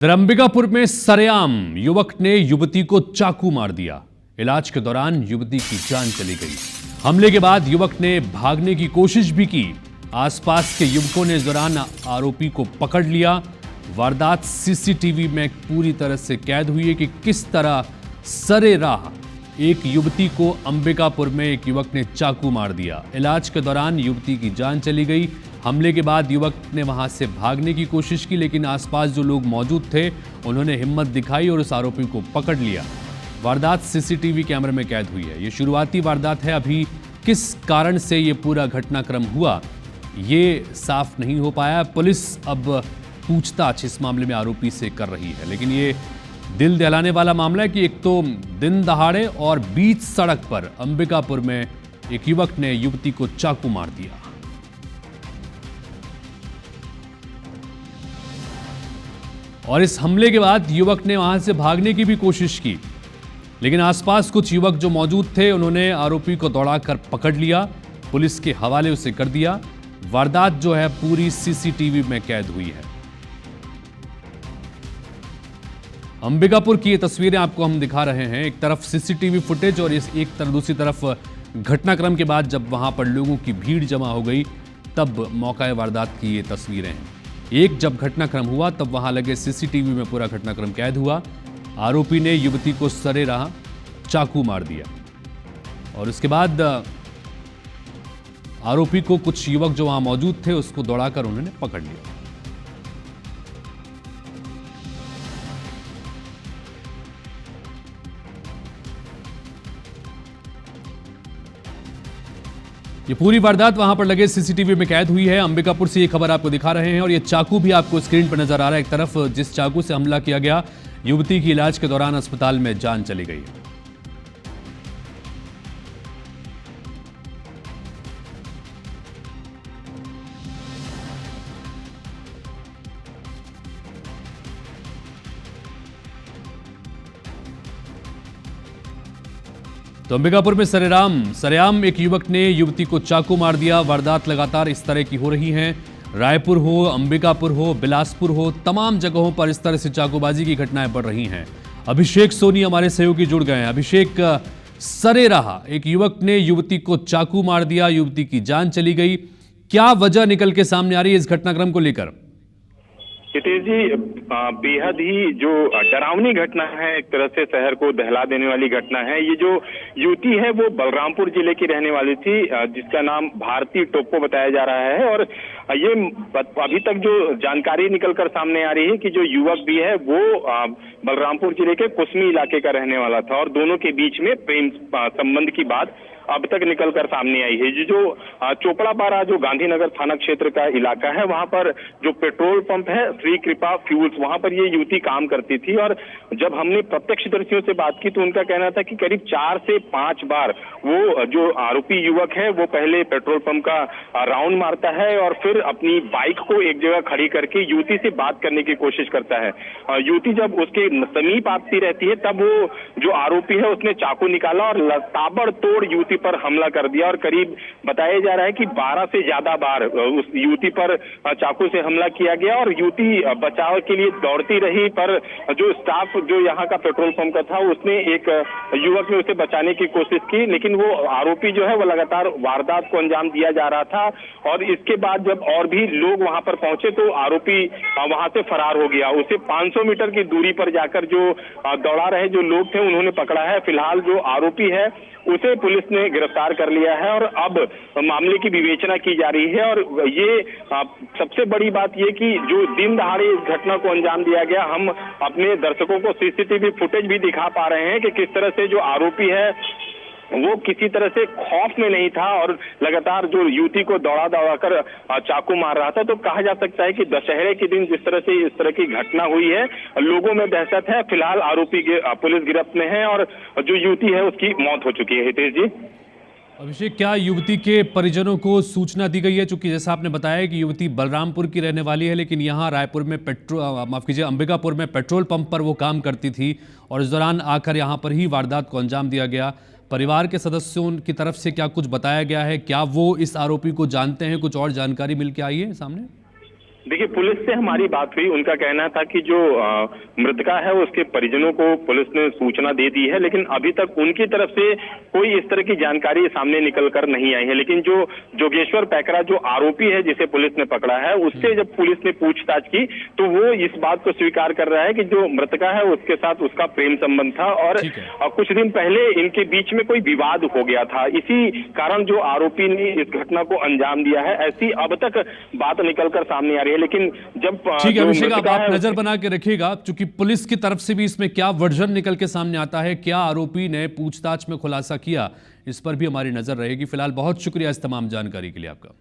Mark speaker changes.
Speaker 1: अंबिकापुर में सरेआम युवक ने युवती को चाकू मार दिया। इलाज के दौरान युवती की जान चली गई। हमले के बाद युवक ने भागने की कोशिश भी की। आसपास के युवकों ने इस दौरान आरोपी को पकड़ लिया। वारदात सीसीटीवी में पूरी तरह से कैद हुई है कि किस तरह सरेराह एक युवती को अंबिकापुर में एक युवक ने चाकू मार दिया। इलाज के दौरान युवती की जान चली गई। हमले के बाद युवक ने वहां से भागने की कोशिश की, लेकिन आसपास जो लोग मौजूद थे उन्होंने हिम्मत दिखाई और उस आरोपी को पकड़ लिया। वारदात सीसीटीवी कैमरे में कैद हुई है। ये शुरुआती वारदात है। अभी किस कारण से ये पूरा घटनाक्रम हुआ ये साफ नहीं हो पाया। पुलिस अब पूछताछ इस मामले में आरोपी से कर रही है, लेकिन ये दिल दहलाने वाला मामला है कि एक तो दिन दहाड़े और बीच सड़क पर अंबिकापुर में एक युवक ने युवती को चाकू मार दिया। और इस हमले के बाद युवक ने वहां से भागने की भी कोशिश की, लेकिन आसपास कुछ युवक जो मौजूद थे उन्होंने आरोपी को दौड़ाकर पकड़ लिया। पुलिस के हवाले उसे कर दिया। वारदात जो है पूरी सीसीटीवी में कैद हुई है। अंबिकापुर की ये तस्वीरें आपको हम दिखा रहे हैं। एक तरफ सीसीटीवी फुटेज और दूसरी तरफ घटनाक्रम के बाद जब वहां पर लोगों की भीड़ जमा हो गई तब मौका वारदात की ये तस्वीरें हैं। जब घटनाक्रम हुआ तब वहां लगे सीसीटीवी में पूरा घटनाक्रम कैद हुआ। आरोपी ने युवती को सरेराह चाकू मार दिया और उसके बाद आरोपी को कुछ युवक जो वहां मौजूद थे उसको दौड़ाकर उन्होंने पकड़ लिया। ये पूरी वारदात वहां पर लगे सीसीटीवी में कैद हुई है। अंबिकापुर से ये खबर आपको दिखा रहे हैं और ये चाकू भी आपको स्क्रीन पर नजर आ रहा है। एक तरफ जिस चाकू से हमला किया गया, युवती की इलाज के दौरान अस्पताल में जान चली गई। तो अंबिकापुर में सरेआम एक युवक ने युवती को चाकू मार दिया। वारदात लगातार इस तरह की हो रही हैं। रायपुर हो, अंबिकापुर हो, बिलासपुर हो, तमाम जगहों पर इस तरह से चाकूबाजी की घटनाएं बढ़ रही हैं। अभिषेक सोनी हमारे सहयोगी जुड़ गए हैं। अभिषेक, सरेराह एक युवक ने युवती को चाकू मार दिया, युवती की जान चली गई। क्या वजह निकल के सामने आ रही है इस घटनाक्रम को लेकर?
Speaker 2: हितेश जी, बेहद ही जो डरावनी घटना है, एक तरह से शहर को दहला देने वाली घटना है। ये जो युवती है वो बलरामपुर जिले की रहने वाली थी, जिसका नाम भारती टोप्पो बताया जा रहा है। और ये अभी तक जो जानकारी निकलकर सामने आ रही है कि जो युवक भी है वो बलरामपुर जिले के कुसमी इलाके का रहने वाला था और दोनों के बीच में प्रेम संबंध की बात अब तक निकलकर सामने आई है। जो चोपड़ापारा जो गांधीनगर थाना क्षेत्र का इलाका है, वहां पर जो पेट्रोल पंप है श्री कृपा फ्यूल्स, वहां पर ये युवती काम करती थी। और जब हमने प्रत्यक्षदर्शियों से बात की तो उनका कहना था कि करीब 4 से 5 बार वो जो आरोपी युवक है वो पहले पेट्रोल पंप का राउंड मारता है और फिर अपनी बाइक को एक जगह खड़ी करके युवती से बात करने की कोशिश करता है। युवती जब उसके समीप आती रहती है तब वो जो आरोपी है उसने चाकू निकाला और ताबड़तोड़ युवती पर हमला कर दिया। और करीब बताया जा रहा है कि 12 से ज्यादा बार उस युवती पर चाकू से हमला किया गया और युवती बचाव के लिए दौड़ती रही, पर जो स्टाफ जो यहाँ का पेट्रोल पंप का था उसने एक युवक ने उसे बचाने की कोशिश की, लेकिन वो आरोपी जो है वो लगातार वारदात को अंजाम दिया जा रहा था। और इसके बाद जब और भी लोग वहां पर पहुंचे तो आरोपी वहां से फरार हो गया। उसे 500 मीटर की दूरी पर जाकर जो दौड़ा रहे जो लोग थे उन्होंने पकड़ा है। फिलहाल जो आरोपी है उसे पुलिस ने गिरफ्तार कर लिया है और अब मामले की विवेचना की जा रही है। और ये सबसे बड़ी बात ये कि जो दिन दहाड़े इस घटना को अंजाम दिया गया, हम अपने दर्शकों को सीसीटीवी फुटेज भी दिखा पा रहे हैं कि किस तरह से जो आरोपी है वो किसी तरह से खौफ में नहीं था और लगातार जो युवती को दौड़ा कर चाकू मार रहा था। तो कहा जा सकता है कि दशहरे के दिन जिस तरह से इस तरह की घटना हुई है, लोगों में दहशत है। फिलहाल आरोपी पुलिस गिरफ्त में है और जो युवती है उसकी मौत हो चुकी है। हितेश जी,
Speaker 1: अभिषेक, क्या युवती के परिजनों को सूचना दी गई है? चूंकि जैसा आपने बताया कि युवती बलरामपुर की रहने वाली है, लेकिन यहाँ रायपुर में अंबिकापुर में पेट्रोल पंप पर वो काम करती थी और इस दौरान आकर यहाँ पर ही वारदात को अंजाम दिया गया। परिवार के सदस्यों की तरफ से क्या कुछ बताया गया है? क्या वो इस आरोपी को जानते हैं? कुछ और जानकारी मिल के आई है सामने?
Speaker 2: देखिए, पुलिस से हमारी बात हुई। उनका कहना था कि जो मृतका है उसके परिजनों को पुलिस ने सूचना दे दी है, लेकिन अभी तक उनकी तरफ से कोई इस तरह की जानकारी सामने निकल कर नहीं आई है। लेकिन जो जोगेश्वर पैकरा जो आरोपी है जिसे पुलिस ने पकड़ा है, उससे जब पुलिस ने पूछताछ की तो वो इस बात को स्वीकार कर रहा है कि जो मृतका है उसके साथ उसका प्रेम संबंध था और कुछ दिन पहले इनके बीच में कोई विवाद हो गया था। इसी कारण जो आरोपी ने इस घटना को अंजाम दिया है, ऐसी अब तक बात निकलकर सामने आ रही है। लेकिन जब
Speaker 1: ठीक है अभिषेक, आप नजर बना के रखिएगा, क्योंकि पुलिस की तरफ से भी इसमें क्या वर्जन निकल के सामने आता है, क्या आरोपी ने पूछताछ में खुलासा किया, इस पर भी हमारी नजर रहेगी। फिलहाल बहुत शुक्रिया इस तमाम जानकारी के लिए आपका।